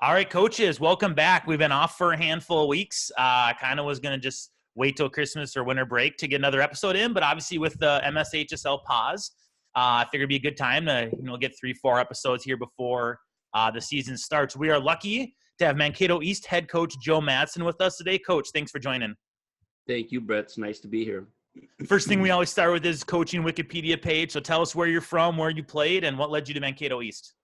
All right, coaches, welcome back. We've been off for a handful of weeks. Kind of was going to just wait till Christmas or winter break to get another episode in, but obviously with the MSHSL pause, I figured it'd be a good time to get 3-4 episodes here before the season starts. We are lucky to have Mankato East head coach Joe Madson with us today. Coach, thanks for joining. Thank you, Brett. It's nice to be here. First thing we always start with is coaching Wikipedia page. So tell us where you're from, where you played, and what led you to Mankato East.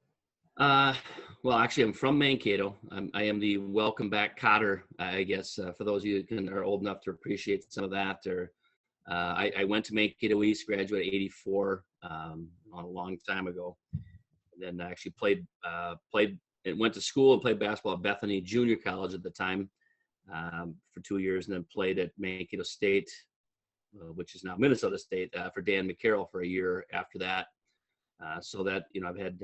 Well, actually, I'm from Mankato. I am the welcome back Cotter, I guess, for those of you who are old enough to appreciate some of that. I went to Mankato East, graduated in '84, a long time ago. And then I actually went to school and played basketball at Bethany Junior College at the time for 2 years, and then played at Mankato State, which is now Minnesota State, for Dan McCarroll for a year after that. So that, I've had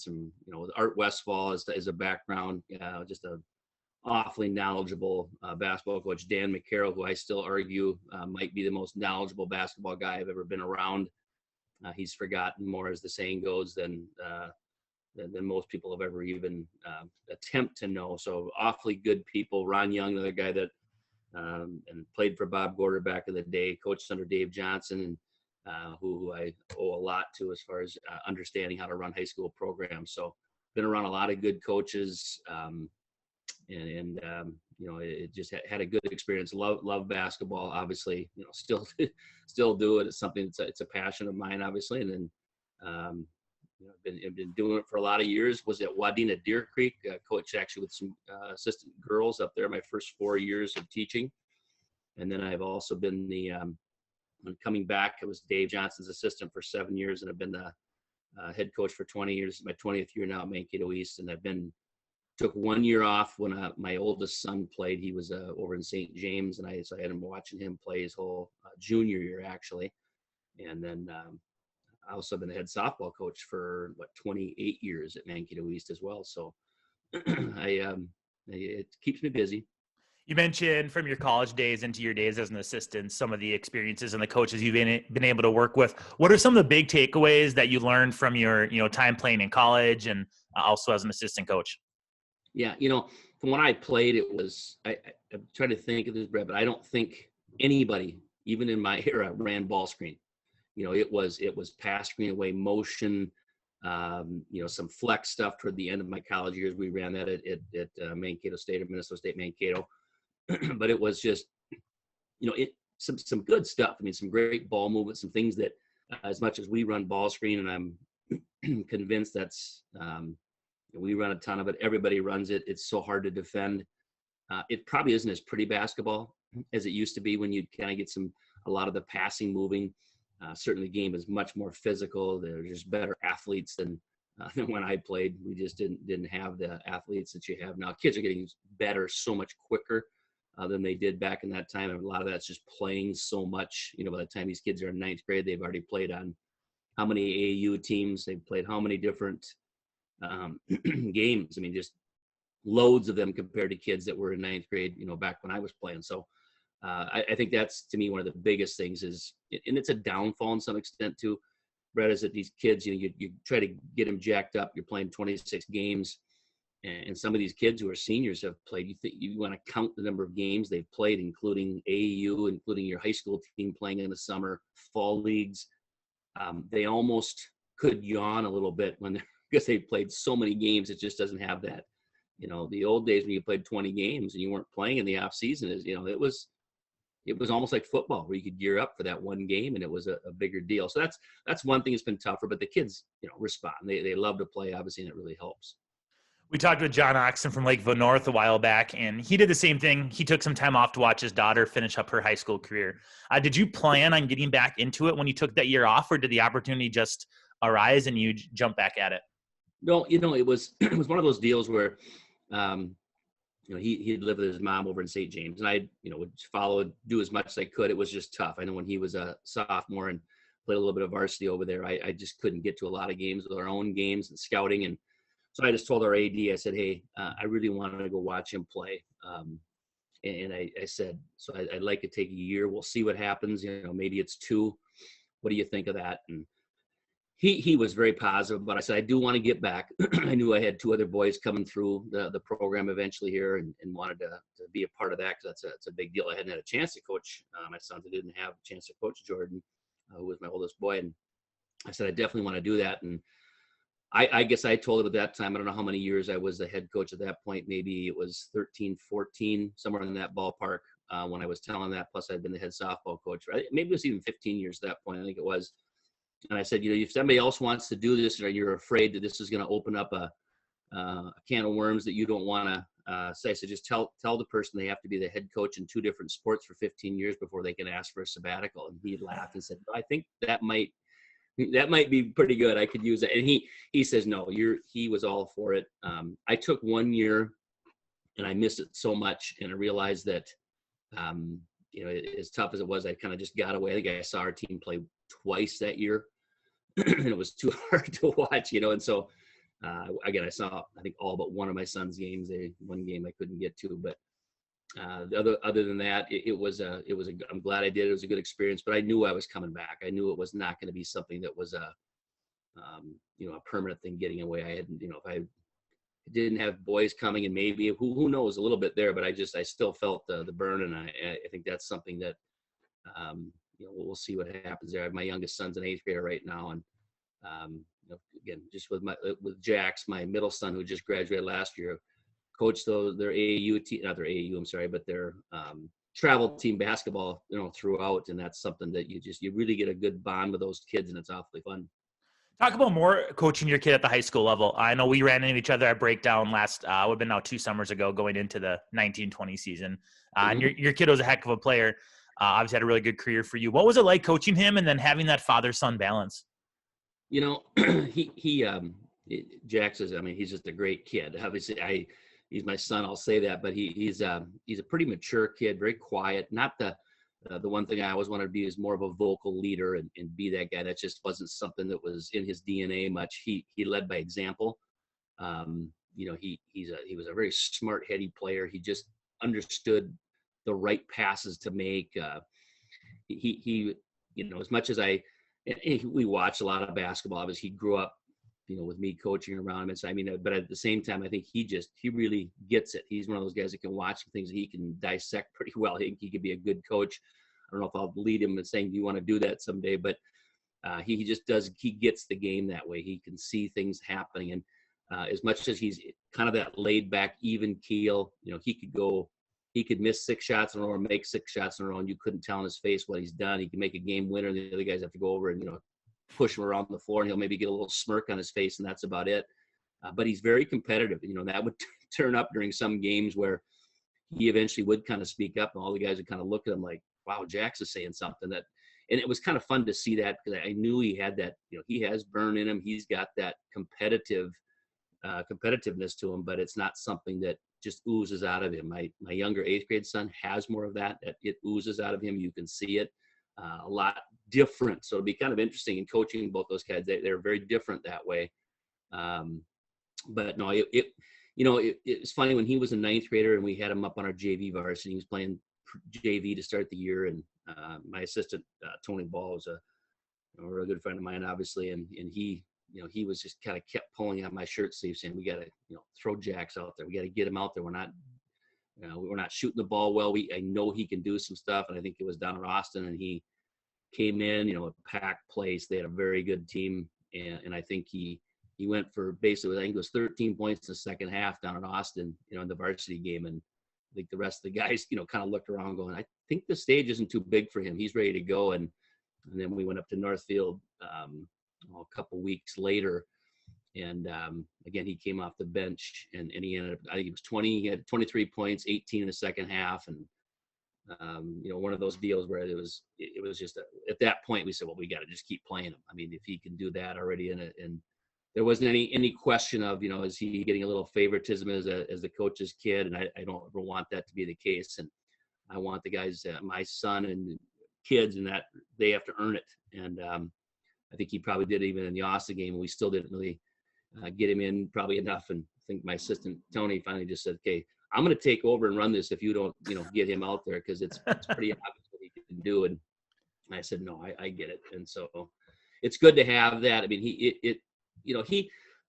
some, Art Westfall is a background, just a awfully knowledgeable basketball coach. Dan McCarroll, who I still argue might be the most knowledgeable basketball guy I've ever been around. He's forgotten more, as the saying goes, than most people have ever even attempt to know. So awfully good people. Ron Young, another guy that and played for Bob Gorder back in the day, coached under Dave Johnson, and who I owe a lot to as far as understanding how to run high school programs. So been around a lot of good coaches, it just had a good experience. Love basketball, obviously. Still do it. It's something it's a passion of mine, obviously. And then I've been doing it for a lot of years. Was at Wadena Deer Creek, coach actually with some assistant girls up there my first 4 years of teaching. And then I've also been when coming back, I was Dave Johnson's assistant for 7 years, and I've been the head coach for 20 years. My 20th year now at Mankato East, and took 1 year off when my oldest son played. He was over in St. James, and so I had him watching him play his whole junior year, actually. And then I also been the head softball coach for 28 years at Mankato East as well. So it keeps me busy. You mentioned from your college days into your days as an assistant, some of the experiences and the coaches you've been able to work with. What are some of the big takeaways that you learned from your time playing in college and also as an assistant coach? Yeah, from when I played, it was I'm trying to think of this, Brett, but I don't think anybody, even in my era, ran ball screen. It was pass screen away motion. Some flex stuff toward the end of my college years. We ran that at Mankato State or Minnesota State Mankato. But it was just, some good stuff. I mean, some great ball movement, some things that, as much as we run ball screen, and I'm convinced that's, we run a ton of it. Everybody runs it. It's so hard to defend. It probably isn't as pretty basketball as it used to be when you kind of get a lot of the passing moving. Certainly, the game is much more physical. There's just better athletes than when I played. We just didn't have the athletes that you have now. Kids are getting better so much quicker than they did back in that time. And a lot of that's just playing so much. By the time these kids are in ninth grade, they've already played on how many AAU teams, they've played how many different games. I mean, just loads of them compared to kids that were in ninth grade, back when I was playing. So I think that's, to me, one of the biggest things is, and it's a downfall in some extent too, Brett, is that these kids, you try to get them jacked up. You're playing 26 games. And some of these kids who are seniors have played. You want to count the number of games they've played, including AAU, including your high school team playing in the summer, fall leagues. They almost could yawn a little bit because they played so many games. It just doesn't have that. The old days when you played 20 games and you weren't playing in the off season, it was almost like football, where you could gear up for that one game, and it was a bigger deal. So that's one thing that's been tougher. But the kids, respond. They love to play, obviously, and it really helps. We talked with John Oxen from Lakeville North a while back, and he did the same thing. He took some time off to watch his daughter finish up her high school career. Did you plan on getting back into it when you took that year off, or did the opportunity just arise and you jump back at it? No, it was one of those deals where, he'd lived with his mom over in St. James, and I, would do as much as I could. It was just tough. I know when he was a sophomore and played a little bit of varsity over there, I just couldn't get to a lot of games with our own games and scouting. And so I just told our AD, I said, hey, I really wanted to go watch him play. And I said, so I'd like to take a year. We'll see what happens. Maybe it's 2. What do you think of that? And he was very positive, but I said, I do want to get back. I knew I had two other boys coming through the program eventually here and wanted to be a part of that because that's a big deal. I hadn't had a chance to coach my sons. I didn't have a chance to coach Jordan, who was my oldest boy. And I said, I definitely want to do that. And I guess I told him at that time, I don't know how many years I was the head coach at that point. Maybe it was 13, 14, somewhere in that ballpark when I was telling that. Plus I'd been the head softball coach. Right? Maybe it was even 15 years at that point. I think it was. And I said, if somebody else wants to do this or you're afraid that this is going to open up a can of worms that you don't want to say, so just tell the person they have to be the head coach in two different sports for 15 years before they can ask for a sabbatical. And he laughed and said, I think that might be pretty good. I could use it. And he says, no, he was all for it. I took 1 year and I missed it so much. And I realized that, as tough as it was, I kind of just got away. I think I saw our team play twice that year and it was too hard to watch, and so again, I saw, I think all but one of my son's games. One game I couldn't get to, but other than that, I'm glad I did. It was a good experience, but I knew I was coming back. I knew it was not going to be something that was a permanent thing getting away. I hadn't, if I didn't have boys coming and maybe who knows a little bit there, but I still felt the burn. And I think that's something that, we'll see what happens there. I have my youngest son's an 8th grader right now. And, again, just with Jax, my middle son, who just graduated last year, coached their AAU team, not their AAU, I'm sorry, but their travel team basketball, throughout. And that's something that you really get a good bond with those kids, and it's awfully fun. Talk about more coaching your kid at the high school level. I know we ran into each other at Breakdown last, would have been now 2 summers ago, going into the 1920 season. And your kid was a heck of a player. Obviously had a really good career for you. What was it like coaching him and then having that father-son balance? Jax is, he's just a great kid. Obviously, he's my son, I'll say that, but he's a pretty mature kid, very quiet. Not the one thing I always wanted to be is more of a vocal leader and be that guy. That just wasn't something that was in his DNA much. He led by example. He was a very smart, heady player. He just understood the right passes to make. As much as we watched a lot of basketball, obviously he grew up, with me coaching around him. And so, but at the same time, I think he really gets it. He's one of those guys that can watch things that he can dissect pretty well. I think he could be a good coach. I don't know if I'll lead him in saying, do you want to do that someday? But he just does, he gets the game that way. He can see things happening. And as much as he's kind of that laid back, even keel, he could miss 6 shots in a row or make 6 shots in a row, and you couldn't tell in his face what he's done. He can make a game winner, and the other guys have to go over and, push him around the floor, and he'll maybe get a little smirk on his face, and that's about it. But he's very competitive. That would turn up during some games where he eventually would kind of speak up, and all the guys would kind of look at him like, wow, Jax is saying something. And it was kind of fun to see that, because I knew he had that, he has burn in him. He's got that competitiveness to him, but it's not something that just oozes out of him. My younger 8th grade son has more of that it oozes out of him. You can see it a lot different. So it'll be kind of interesting in coaching both those kids. They're very different that way. But no, it's funny when he was a 9th grader and we had him up on our JV varsity. He was playing JV to start the year, and my assistant Tony Ball was a real good friend of mine, obviously, and he was just kind of kept pulling on my shirt sleeve saying, we got to throw Jax out there. We got to get him out there. We're not shooting the ball well. I know he can do some stuff. And I think it was down in Austin, and he came in, a packed place. They had a very good team. And I think he went for basically, I think it was 13 points in the second half down in Austin, in the varsity game. And I think the rest of the guys, kind of looked around going, I think the stage isn't too big for him. He's ready to go. And then we went up to Northfield a couple weeks later. And again, he came off the bench and he ended up, I think he had 23 points, 18 in the second half. And, one of those deals where it was just at that point we said, well, we got to just keep playing him. If he can do that already and there wasn't any question of, is he getting a little favoritism as the coach's kid? And I don't ever want that to be the case. And I want the guys, my son and kids, and that they have to earn it. And I think he probably did even in the Austin game. We still didn't really get him in probably enough. And I think my assistant Tony finally just said, okay, I'm going to take over and run this if you don't, get him out there, because it's pretty obvious what he can do. And I said, no, I get it. And so it's good to have that. I mean,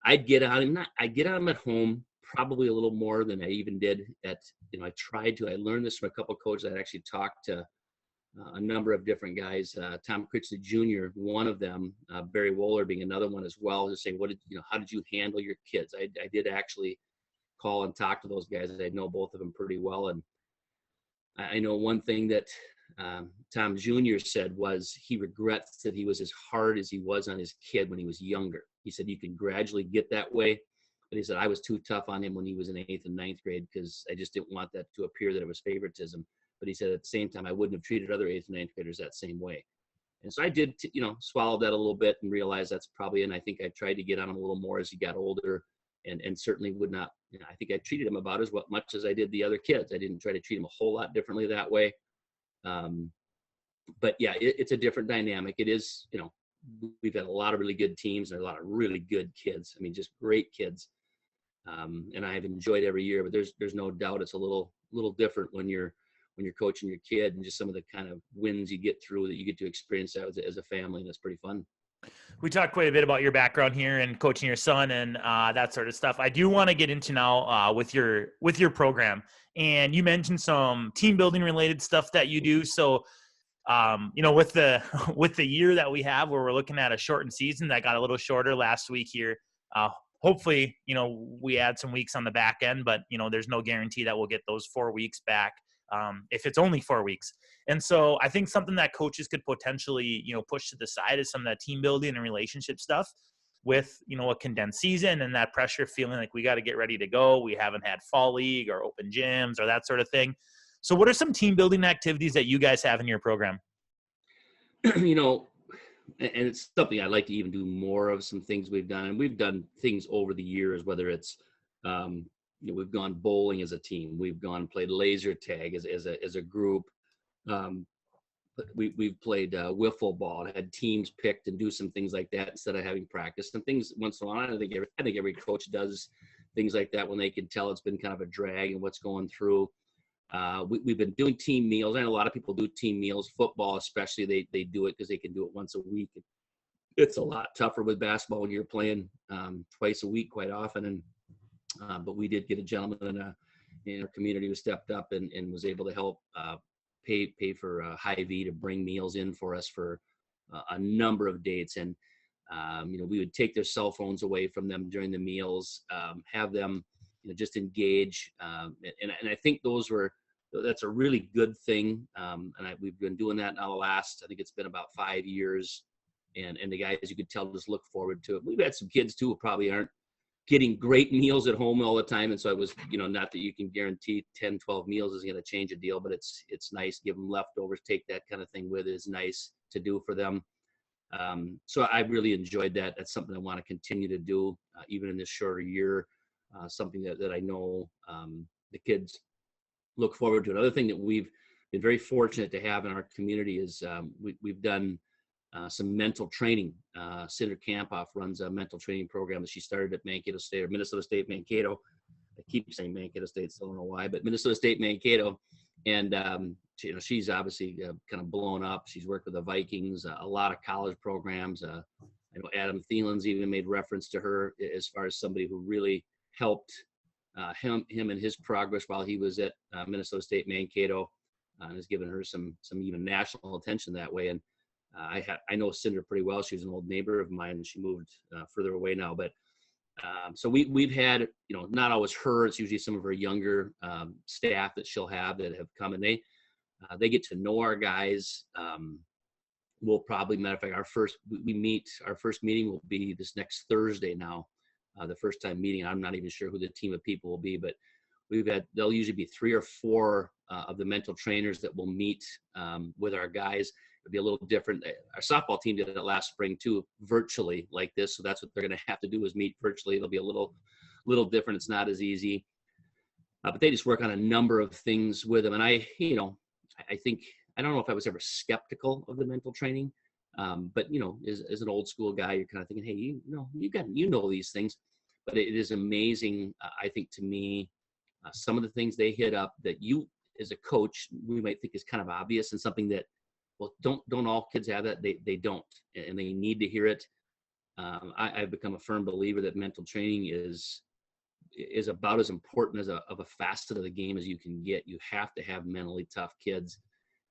I'd get on him. I get on him at home probably a little more than I even did at, I learned this from a couple of coaches. I actually talked to a number of different guys, Tom Critchley Jr., one of them, Barry Wohler being another one as well, just saying, how did you handle your kids? I did actually call and talk to those guys. I know both of them pretty well. And I know one thing that Tom Jr. said was he regrets that he was as hard as he was on his kid when he was younger. He said, you can gradually get that way. But he said, I was too tough on him when he was in 8th and 9th grade because I just didn't want that to appear that it was favoritism. But he said at the same time, I wouldn't have treated other 8th and 9th graders that same way. And so I did, swallow that a little bit and realize that's probably, and I think I tried to get on him a little more as he got older, and certainly would not, I think I treated him about as much as I did the other kids. I didn't try to treat him a whole lot differently that way. But yeah, it's a different dynamic. It is, we've had a lot of really good teams and a lot of really good kids. I mean, just great kids. And I've enjoyed every year, but there's no doubt it's a little different when you're coaching your kid, and just some of the kind of wins you get through that you get to experience that as a family. And it's pretty fun. We talked quite a bit about your background here and coaching your son and that sort of stuff. I do want to get into now with your program, and you mentioned some team building related stuff that you do. So, with the year that we have, where we're looking at a shortened season that got a little shorter last week here. Hopefully, we add some weeks on the back end, but there's no guarantee that we'll get those 4 weeks back. If it's only 4 weeks. And so I think something that coaches could potentially, push to the side is some of that team building and relationship stuff with, a condensed season and that pressure feeling like we got to get ready to go. We haven't had fall league or open gyms or that sort of thing. So what are some team building activities that you guys have in your program? And it's something I'd like to even do more of, some things we've done. And we've done things over the years, whether it's, we've gone bowling as a team. We've gone and played laser tag as a group. We've played wiffle ball and had teams picked and do some things like that instead of having practice and things once in a while. I think every coach does things like that when they can tell it's been kind of a drag and what's going through. We've been doing team meals. I know a lot of people do team meals. Football especially, they do it because they can do it once a week. It's a lot tougher with basketball when you're playing twice a week quite often. And but we did get a gentleman in our community who stepped up and was able to help pay for Hy-Vee to bring meals in for us for a number of dates. And we would take their cell phones away from them during the meals, have them just engage. And I think that's a really good thing. And we've been doing that now I think it's been about 5 years. And the guys, you could tell, just look forward to it. We've had some kids too who probably aren't getting great meals at home all the time. And so it was, not that you can guarantee 10, 12 meals is going to change a deal, but it's nice. Give them leftovers, take that kind of thing with it. Is nice to do for them. So I really enjoyed that. That's something I want to continue to do, even in this shorter year, something that I know the kids look forward to. Another thing that we've been very fortunate to have in our community is we've done some mental training. Cinder Kampoff runs a mental training program that she started at Mankato State or Minnesota State Mankato. I keep saying Mankato State, so I don't know why, but Minnesota State Mankato. And she's obviously kind of blown up. She's worked with the Vikings, a lot of college programs. I know Adam Thielen's even made reference to her as far as somebody who really helped him and his progress while he was at Minnesota State Mankato, and has given her some even national attention that way. And I know Cinder pretty well. She was an old neighbor of mine, and she moved further away now. But so we've had, not always her. It's usually some of her younger staff that she'll have that have come, and they get to know our guys. We'll probably, matter of fact, our first meeting will be this next Thursday now. The first time meeting. I'm not even sure who the team of people will be, but there'll usually be 3 or 4 of the mental trainers that will meet with our guys. It'll be a little different. Our softball team did it last spring too, virtually like this. So that's what they're going to have to do, is meet virtually. It'll be a little different. It's not as easy, but they just work on a number of things with them. And I think, I don't know if I was ever skeptical of the mental training, but as an old school guy, you're kind of thinking, hey, you know these things. But it is amazing, I think, to me, some of the things they hit up that you, as a coach, we might think is kind of obvious, and something that Well, don't all kids have that? They don't, and they need to hear it. I've become a firm believer that mental training is about as important as of a facet of the game as you can get. You have to have mentally tough kids,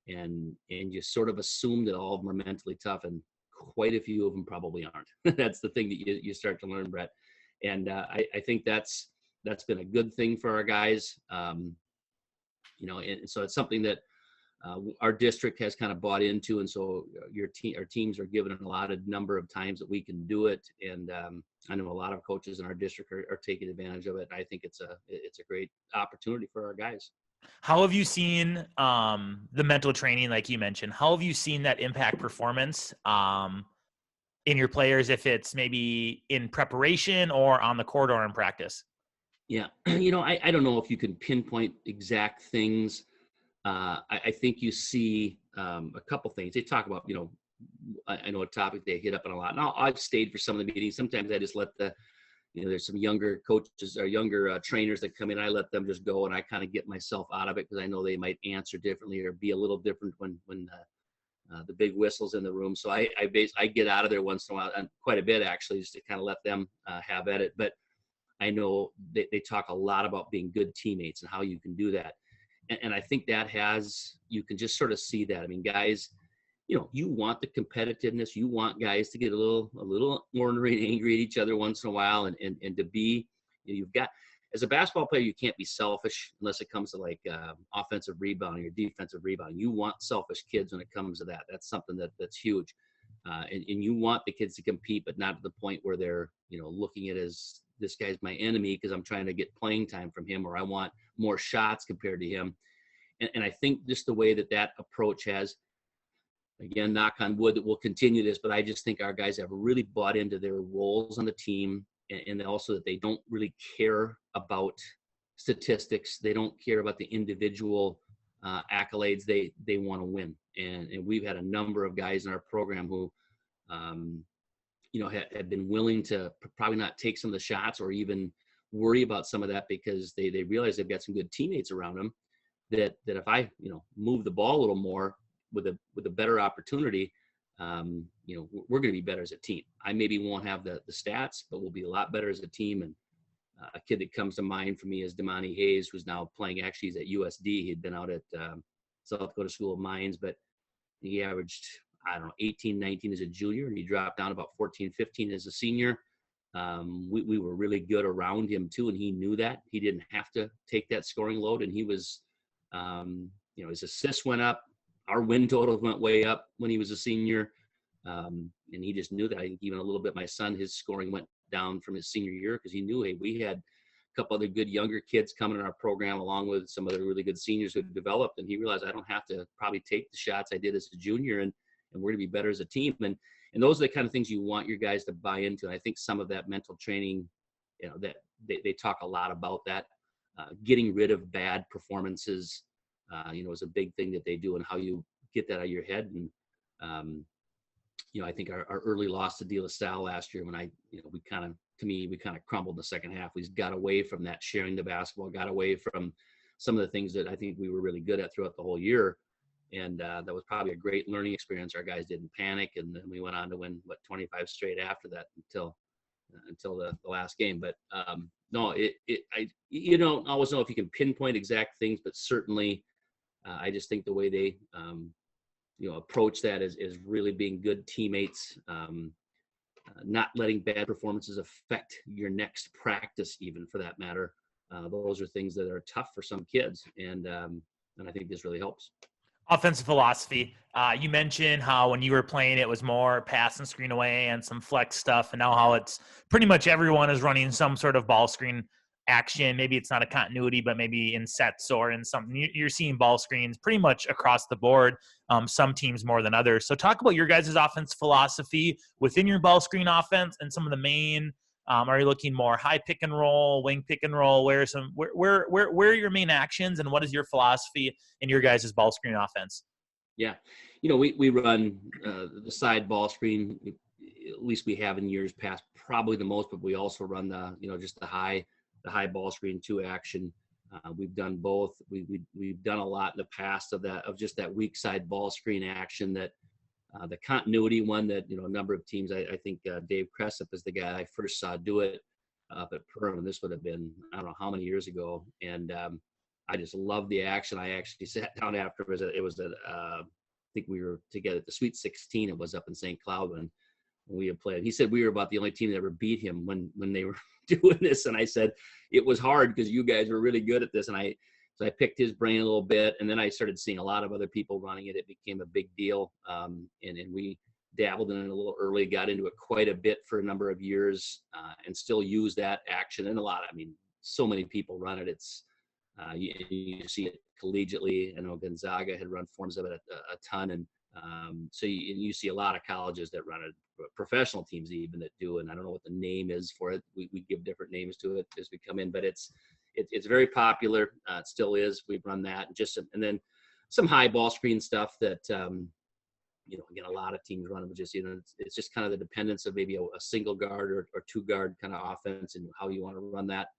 and you sort of assume that all of them are mentally tough, and quite a few of them probably aren't. That's the thing that you start to learn, Brett. And I think that's been a good thing for our guys. And so it's something that our district has kind of bought into, and so our teams are given a lot of number of times that we can do it. And I know a lot of coaches in our district are taking advantage of it. I think it's a great opportunity for our guys. How have you seen the mental training, like you mentioned? How have you seen that impact performance in your players, if it's maybe in preparation or on the court or in practice? Yeah, I don't know if you can pinpoint exact things. I think you see a couple things. They talk about, I know a topic they hit up on a lot. Now, I've stayed for some of the meetings. Sometimes I just let there's some younger coaches or younger trainers that come in. I let them just go, and I kind of get myself out of it because I know they might answer differently or be a little different when the big whistle's in the room. So I get out of there once in a while, and quite a bit actually, just to kind of let them have at it. But I know they talk a lot about being good teammates and how you can do that. And I think you can just sort of see that. I mean, guys, you want the competitiveness. You want guys to get a little ornery and angry at each other once in a while, and to be, you've got, as a basketball player, you can't be selfish unless it comes to like offensive rebounding or defensive rebounding. You want selfish kids when it comes to that. That's something that's huge. And you want the kids to compete, but not to the point where they're, looking at it as this guy's my enemy because I'm trying to get playing time from him, or I want more shots compared to him. And I think just the way that approach has, again, knock on wood that we'll continue this, but I just think our guys have really bought into their roles on the team, and also that they don't really care about statistics. They don't care about the individual accolades. They want to win. And we've had a number of guys in our program who, had been willing to probably not take some of the shots or even worry about some of that because they realize they've got some good teammates around them that if I, move the ball a little more with a better opportunity, we're going to be better as a team. I maybe won't have the stats, but we'll be a lot better as a team. And a kid that comes to mind for me is Damani Hayes, who's now playing, actually he's at USD. He'd been out at South Dakota School of Mines, but he averaged, 18, 19 as a junior, and he dropped down about 14, 15 as a senior. We were really good around him too, and he knew that. He didn't have to take that scoring load, and he was, his assists went up. Our win totals went way up when he was a senior, and he just knew that. I think even a little bit, my son, his scoring went down from his senior year because he knew, hey, we had a couple other good younger kids coming in our program along with some other really good seniors who developed, and he realized I don't have to probably take the shots I did as a junior, and we're going to be better as a team. And those are the kind of things you want your guys to buy into. And I think some of that mental training, that they talk a lot about that, getting rid of bad performances, is a big thing that they do, and how you get that out of your head. And, I think our early loss to De La Salle last year, when we kind of crumbled in the second half. We got away from that sharing the basketball, got away from some of the things that I think we were really good at throughout the whole year. And that was probably a great learning experience. Our guys didn't panic, and then we went on to win 25 straight after that until the last game. But no, you don't always know if you can pinpoint exact things, but certainly I just think the way they approach that is really being good teammates, not letting bad performances affect your next practice, even for that matter. Those are things that are tough for some kids, and I think this really helps. Offensive philosophy. You mentioned how when you were playing, it was more pass and screen away and some flex stuff, and now how it's pretty much everyone is running some sort of ball screen action. Maybe it's not a continuity, but maybe in sets or in something. You're seeing ball screens pretty much across the board, some teams more than others. So talk about your guys' offensive philosophy within your ball screen offense and some of the main. Are you looking more high pick and roll, wing pick and roll? Where are your main actions, and what is your philosophy in your guys' ball screen offense? Yeah, we run the side ball screen. At least we have in years past, probably the most. But we also run the just the high ball screen 2 action. We've done both. We've done a lot in the past of just that weak side ball screen action, that the continuity one that, a number of teams, I think Dave Cressup is the guy I first saw do it up at Perham. This would have been, I don't know how many years ago. And I just love the action. I actually sat down after I think we were together at the Sweet 16. It was up in St. Cloud when we had played. He said we were about the only team that ever beat him when they were doing this. And I said, it was hard because you guys were really good at this. And so I picked his brain a little bit, and then I started seeing a lot of other people running it. It became a big deal. And we dabbled in it a little early, got into it quite a bit for a number of years, and still use that action. And so many people run it. It's, you see it collegiately. I know Gonzaga had run forms of it a ton. And so you see a lot of colleges that run it, professional teams even that do, and I don't know what the name is for it. We give different names to it as we come in, but it's very popular. It still is. We've run that, and then some high ball screen stuff that again, a lot of teams run it. Just it's just kind of the dependence of maybe a single guard or two guard kind of offense and how you want to run that.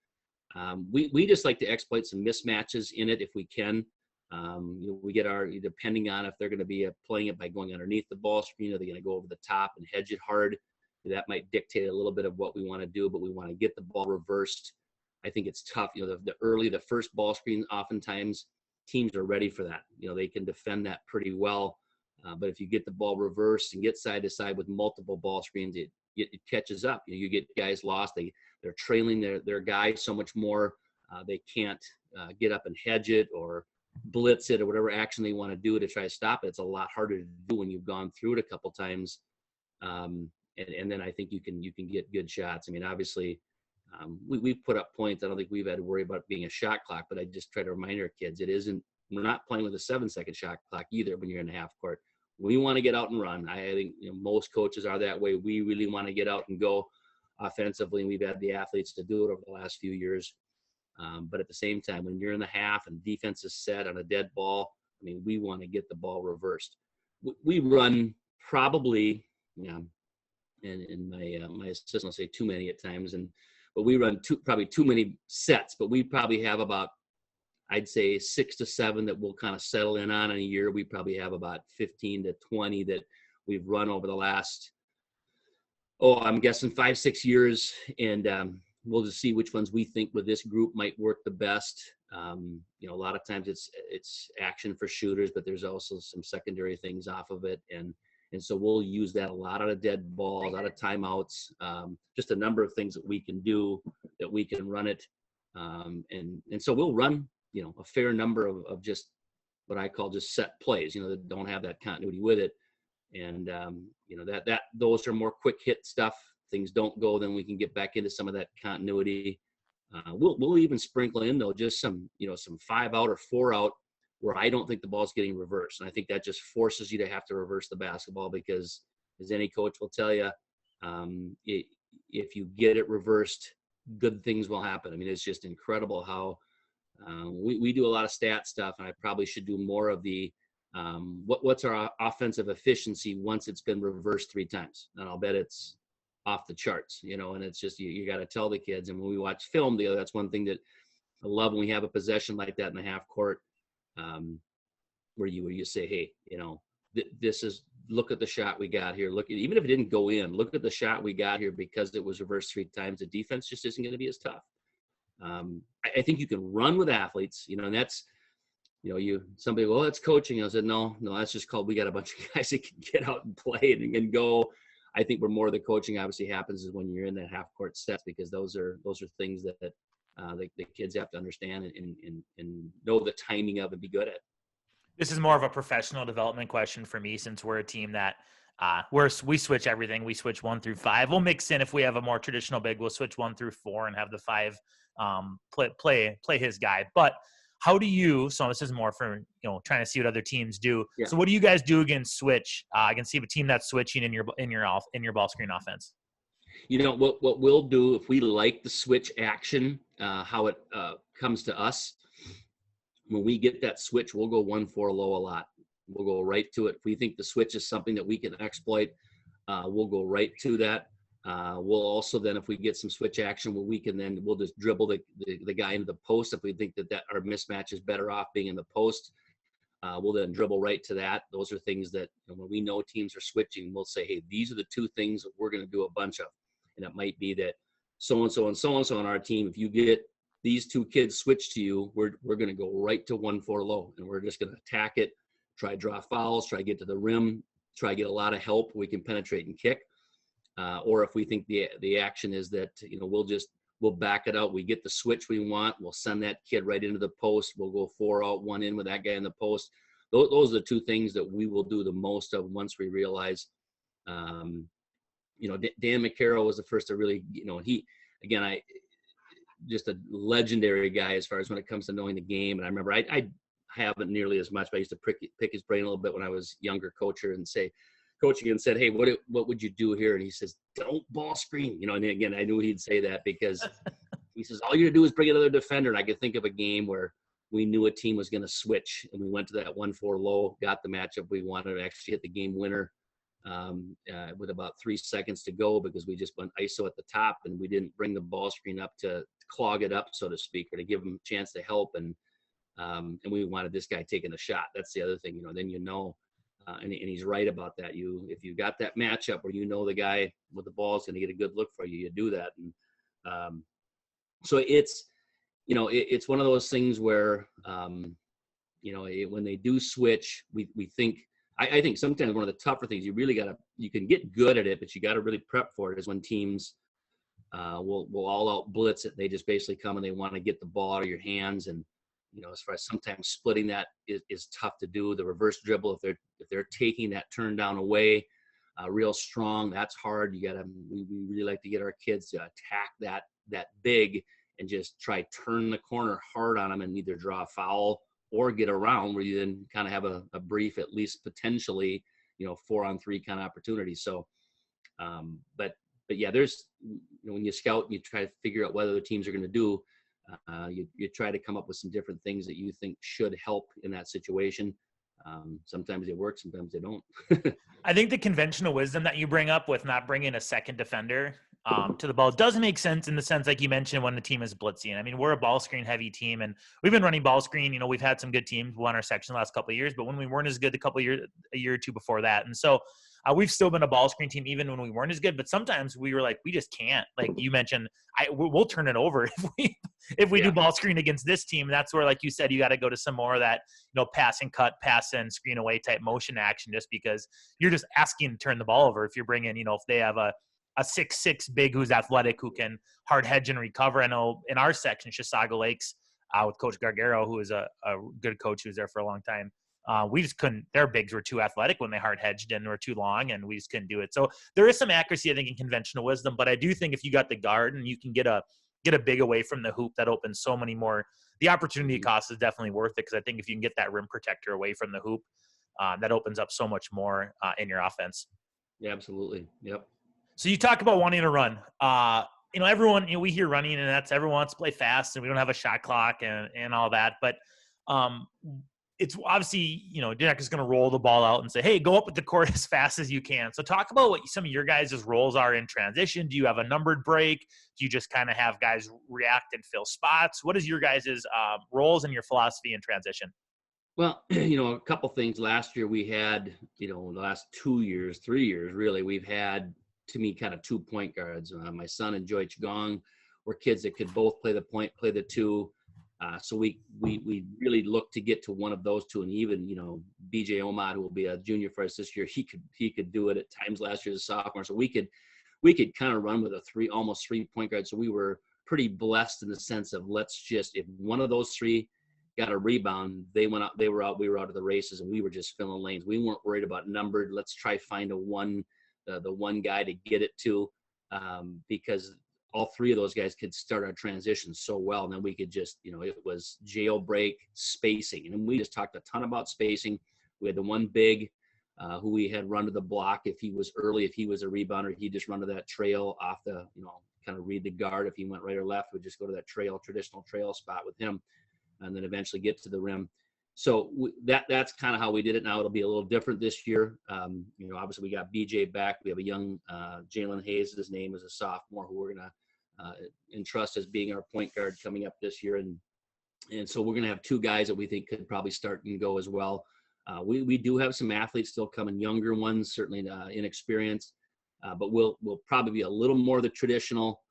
We just like to exploit some mismatches in it if we can. We get depending on if they're going to be playing it by going underneath the ball screen, or they're going to go over the top and hedge it hard. That might dictate a little bit of what we want to do, but we want to get the ball reversed. I think it's tough. The first ball screen, oftentimes teams are ready for that. They can defend that pretty well. But if you get the ball reversed and get side to side with multiple ball screens, it catches up. You get guys lost. They're trailing their guy so much more. They can't get up and hedge it or blitz it or whatever action they want to do to try to stop it. It's a lot harder to do when you've gone through it a couple times. And then I think you can get good shots. Obviously, we've put up points. I don't think we've had to worry about being a shot clock, but I just try to remind our kids we're not playing with a 7-second shot clock either when you're in the half court. We want to get out and run. I think most coaches are that way. We really want to get out and go offensively, and we've had the athletes to do it over the last few years. But at the same time, when you're in the half and defense is set on a dead ball, we want to get the ball reversed. We run probably, and my assistant will say too many at times, but we run probably too many sets. But we probably have about, I'd say 6 to 7 that we'll kind of settle in on in a year. We probably have about 15 to 20 that we've run over the last, I'm guessing 5-6 years. And we'll just see which ones we think with this group might work the best. A lot of times it's action for shooters, but there's also some secondary things off of it. And so we'll use that a lot out of dead balls, out of timeouts, just a number of things that we can do that we can run it. And so we'll run, a fair number of just what I call just set plays, that don't have that continuity with it. And, that those are more quick hit stuff. Things don't go, then we can get back into some of that continuity. We'll even sprinkle in though, just some 5 out or 4 out where I don't think the ball's getting reversed. And I think that just forces you to have to reverse the basketball, because as any coach will tell you, if you get it reversed, good things will happen. It's just incredible how we do a lot of stat stuff, and I probably should do more of the what's our offensive efficiency once it's been reversed 3 times. And I'll bet it's off the charts, and it's just, you got to tell the kids. And when we watch film together, that's one thing that I love when we have a possession like that in the half court, where you say, hey, this is, look at the shot we got here. Even if it didn't go in, look at the shot we got here, because it was reversed 3 times. The defense just isn't going to be as tough. I think you can run with athletes, and that's, somebody, well, that's coaching. I said, no, that's just called, we got a bunch of guys that can get out and play and go. I think where more of the coaching obviously happens is when you're in that half court sets, because those are things that the kids have to understand and know the timing of and be good at. This is more of a professional development question for me, since we're a team that we switch everything. We switch 1 through 5. We'll mix in, if we have a more traditional big, we'll switch 1 through 4 and have the 5 play his guy. But how do you? So this is more for trying to see what other teams do. Yeah. So what do you guys do against switch? Against a team that's switching in your ball screen offense? What we'll do if we like the switch action, how it comes to us. When we get that switch, we'll go 1-4 low a lot. We'll go right to it. If we think the switch is something that we can exploit, we'll go right to that. We'll also then, if we get some switch action, we'll just dribble the guy into the post. If we think that our mismatch is better off being in the post, we'll then dribble right to that. Those are things that when we know teams are switching, we'll say, hey, these are the two things that we're going to do a bunch of. And it might be that so-and-so and so-and-so on our team, if you get these two kids switch to you, we're going to go right to 1-4 low, and we're just going to attack it, try draw fouls, try get to the rim, try get a lot of help. We can penetrate and kick. Or if we think the action is that, we'll back it out. We get the switch we want. We'll send that kid right into the post. We'll go 4 out, 1 in with that guy in the post. Those are the two things that we will do the most of once we realize, Dan McCarroll was the first to really, just a legendary guy as far as when it comes to knowing the game. And I remember I haven't nearly as much, but I used to pick his brain a little bit when I was younger coaching and said, hey, what would you do here? And he says, don't ball screen. And again, I knew he'd say that because he says, all you're going to do is bring another defender. And I could think of a game where we knew a team was going to switch, and we went to that 1-4 low, got the matchup we wanted, to actually hit the game winner with about 3 seconds to go because we just went ISO at the top, and we didn't bring the ball screen up to clog it up, so to speak, or to give him a chance to help. And we wanted this guy taking a shot. That's the other thing, then and he's right about that. If you got that matchup where the guy with the ball is going to get a good look for you, you do that. And so it's one of those things where when they do switch, we think. I think sometimes one of the tougher things you can get good at it, but you got to really prep for it, is when teams will all out blitz it. They just basically come and they want to get the ball out of your hands. And as far as sometimes splitting that is tough to do. The reverse dribble, if they're taking that turn down away real strong, that's hard. We really like to get our kids to attack that big and just try turn the corner hard on them and either draw a foul or get around, where you then kind of have a brief, at least potentially, 4-on-3 kind of opportunity. So, but yeah, there's, when you scout and you try to figure out what other teams are going to do, you try to come up with some different things that you think should help in that situation. Sometimes they work, sometimes they don't. I think the conventional wisdom that you bring up with not bringing a second defender to the ball does make sense, in the sense, like you mentioned, when the team is blitzing. I mean, we're a ball screen heavy team, and we've been running ball screen. We've had some good teams who won our section the last couple of years, but when we weren't as good a year or two before that. And so we've still been a ball screen team even when we weren't as good, but sometimes we were like, we just can't. Like you mentioned, we'll turn it over if we do ball screen against this team. And that's where, like you said, you got to go to some more of that, pass and cut, pass and screen away type motion action, just because you're just asking to turn the ball over. If you're bringing, if they have a 6'6" big who's athletic, who can hard hedge and recover. I know in our section, Chisago Lakes, with Coach Gargaro, who is a good coach who was there for a long time, we just couldn't. Their bigs were too athletic when they hard hedged and were too long, and we just couldn't do it. So there is some accuracy, I think, in conventional wisdom, but I do think if you got the guard and you can get a big away from the hoop, that opens so many more. The opportunity cost is definitely worth it, because I think if you can get that rim protector away from the hoop, that opens up so much more in your offense. Yeah, absolutely. Yep. So you talk about wanting to run. Everyone, we hear running, and that's everyone wants to play fast, and we don't have a shot clock and all that. But it's obviously, you're not just going to roll the ball out and say, hey, go up with the court as fast as you can. So talk about what some of your guys' roles are in transition. Do you have a numbered break? Do you just kind of have guys react and fill spots? What is your guys' roles and your philosophy in transition? Well, a couple things. Last year we had, the last 2 years, 3 years, really, we've had, to me, kind of 2 point guards. My son and Joy Chigong were kids that could both play the point, play the two. So we really look to get to one of those two. And even, BJ Omad, who will be a junior for us this year, he could do it at times last year as a sophomore. So we could kind of run with almost 3 point guard. So we were pretty blessed in the sense of, if one of those three got a rebound, they went out, we were out of the races, and we were just filling lanes. We weren't worried about numbered. Let's try find the one guy to get it to, because all three of those guys could start our transition so well. And then we could just, it was jailbreak spacing. And we just talked a ton about spacing. We had the one big who we had run to the block. If he was early, if he was a rebounder, he'd just run to that trail off the, kind of read the guard. If he went right or left, we'd just go to that traditional trail spot with him, and then eventually get to the rim. So that's kind of how we did it. Now it'll be a little different this year. Obviously we got BJ back. We have a young Jalen Hayes. His name is a sophomore who we're going to entrust as being our point guard coming up this year. And so we're going to have two guys that we think could probably start and go as well. We do have some athletes still coming, younger ones, certainly inexperienced, but we'll probably be a little more the traditional.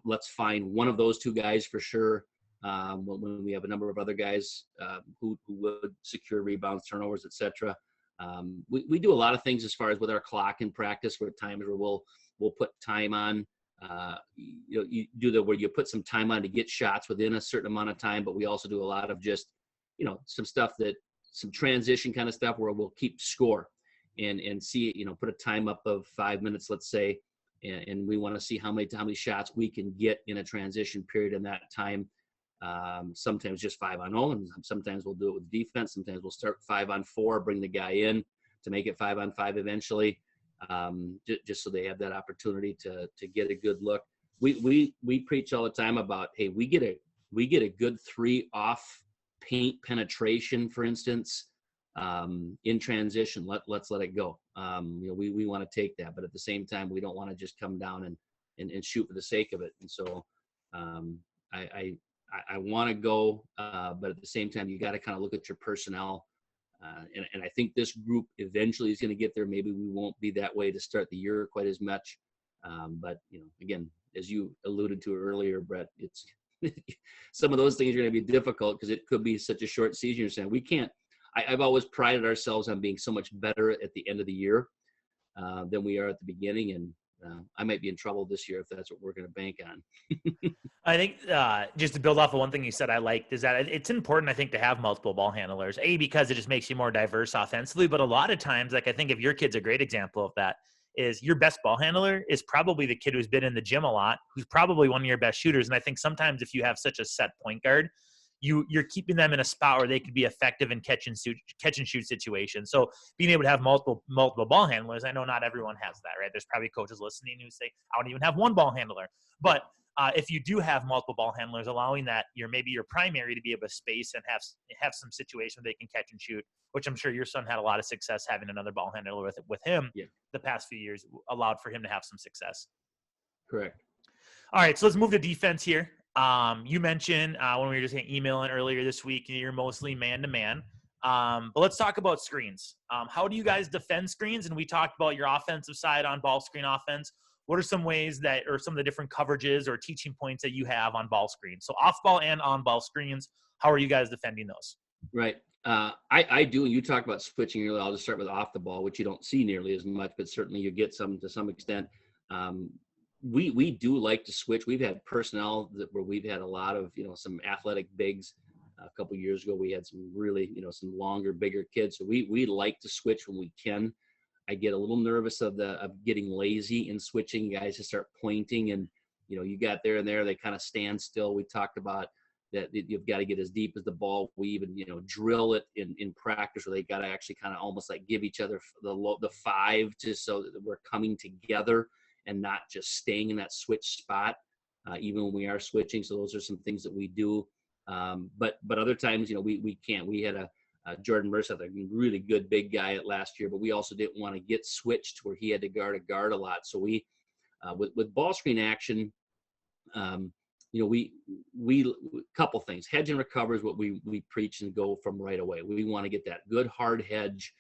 Let's find one of those two guys for sure. When we have a number of other guys who would secure rebounds, turnovers, etc. We do a lot of things as far as with our clock in practice, where times where we'll put time on. You do where you put some time on to get shots within a certain amount of time, but we also do a lot of just some stuff some transition kind of stuff where we'll keep score and see put a time up of 5 minutes, let's say, and we want to see how many shots we can get in a transition period in that time. Sometimes just 5-on-0, and sometimes we'll do it with defense. Sometimes we'll start 5-on-4, bring the guy in to make it 5-on-5 eventually, just so they have that opportunity to get a good look. We preach all the time about, hey, we get a good 3 off paint penetration, for instance, in transition. Let's let it go. We want to take that, but at the same time, we don't want to just come down and shoot for the sake of it. And so I want to go, but at the same time, you got to kind of look at your personnel. And I think this group eventually is going to get there. Maybe we won't be that way to start the year quite as much. But, again, as you alluded to earlier, Brett, it's some of those things are going to be difficult because it could be such a short season. You're saying we can't. I've always prided ourselves on being so much better at the end of the year than we are at the beginning. And I might be in trouble this year if that's what we're going to bank on. I think just to build off of one thing you said I liked is that it's important, I think, to have multiple ball handlers, because it just makes you more diverse offensively. But a lot of times, like I think if your kid's a great example of that, is your best ball handler is probably the kid who's been in the gym a lot, who's probably one of your best shooters. And I think sometimes if you have such a set point guard, you're keeping them in a spot where they could be effective in catch and shoot situations. So being able to have multiple ball handlers, I know not everyone has that, right? There's probably coaches listening who say, I don't even have one ball handler. But if you do have multiple ball handlers, allowing that maybe your primary to be able to space and have some situation where they can catch and shoot, which I'm sure your son had a lot of success having another ball handler with him. Yeah. The past few years allowed for him to have some success. Correct. All right, so let's move to defense here. You mentioned when we were just emailing earlier this week, you're mostly man-to-man. But let's talk about screens. How do you guys defend screens? And we talked about your offensive side on ball screen offense. What are some ways that, or some of the different coverages or teaching points that you have on ball screens? So off ball and on ball screens, how are you guys defending those? Right. I do. And you talk about switching earlier. I'll just start with off the ball, which you don't see nearly as much, but certainly you get some to some extent. We do like to switch. We've had personnel where we've had a lot of, some athletic bigs. A couple of years ago, we had some really, some longer, bigger kids. So we like to switch when we can. I get a little nervous of getting lazy in switching. Guys to start pointing and, you got there and there, they kind of stand still. We talked about that you've got to get as deep as the ball. We even, drill it in practice where they got to actually kind of almost like give each other the 5 just so that we're coming together and not just staying in that switch spot, even when we are switching. So those are some things that we do. But other times, we can't. We had a Jordan Mercer, a really good big guy last year, but we also didn't want to get switched where he had to guard a guard a lot. So we, with ball screen action, we couple things. Hedge and recover is what we preach and go from right away. We want to get that good hard hedge,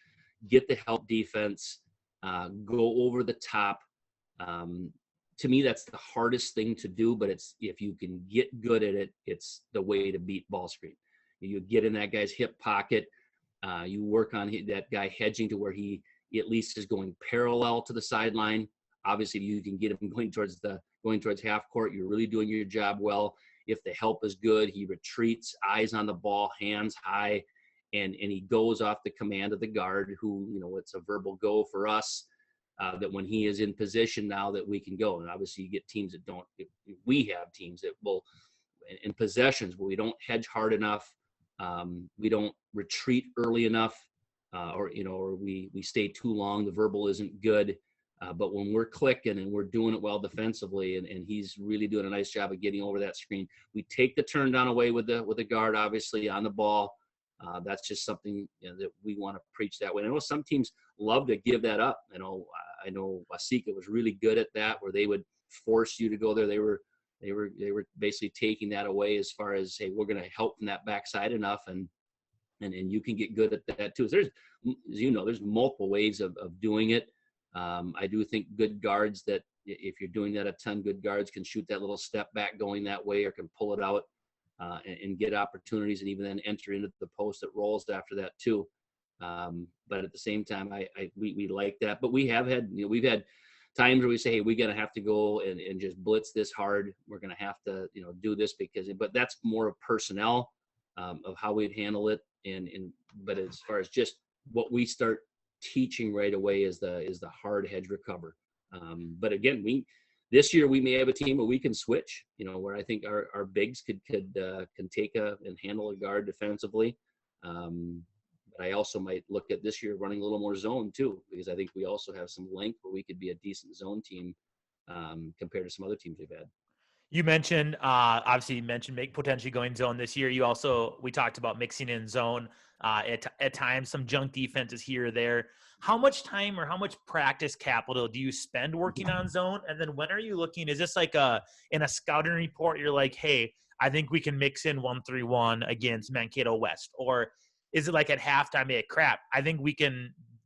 get the help defense, go over the top. To me, that's the hardest thing to do, but if you can get good at it, it's the way to beat ball screen. You get in that guy's hip pocket. You work on that guy hedging to where he at least is going parallel to the sideline. Obviously, if you can get him going towards half court, you're really doing your job well. If the help is good, he retreats, eyes on the ball, hands high, and he goes off the command of the guard, who, it's a verbal go for us. That when he is in position now that we can go. And obviously you get teams that don't. We have teams that will, in possessions where we don't hedge hard enough, we don't retreat early enough, or we stay too long. The verbal isn't good. But when we're clicking and we're doing it well defensively, and he's really doing a nice job of getting over that screen, we take the turn down away with the guard, obviously on the ball. That's just something that we want to preach that way. And I know some teams love to give that up. I know Wasika was really good at that, where they would force you to go there. They were basically taking that away as far as, hey, we're going to help from that backside enough, and you can get good at that too. So there's, as you know, there's multiple ways of doing it. I do think good guards, that if you're doing that a ton, good guards can shoot that little step back going that way, or can pull it out and get opportunities, and even then enter into the post that rolls after that too. But at the same time, we like that. But we have had, we've had times where we say, hey, we're going to have to go and just blitz this hard. We're going to have to, do this but that's more of personnel of how we'd handle it. But as far as just what we start teaching right away is the hard hedge recover. But again, this year we may have a team where we can switch, where I think our bigs can take and handle a guard defensively. But I also might look at this year running a little more zone too, because I think we also have some length where we could be a decent zone team compared to some other teams we've had. You mentioned, obviously you mentioned potentially going zone this year. We talked about mixing in zone at times, some junk defenses here or there. How much time or how much practice capital do you spend working on zone? And then when are you looking, is this like in a scouting report, you're like, hey, I think we can mix in 1-3-1 against Mankato West? Or is it like at halftime, hey, crap, I think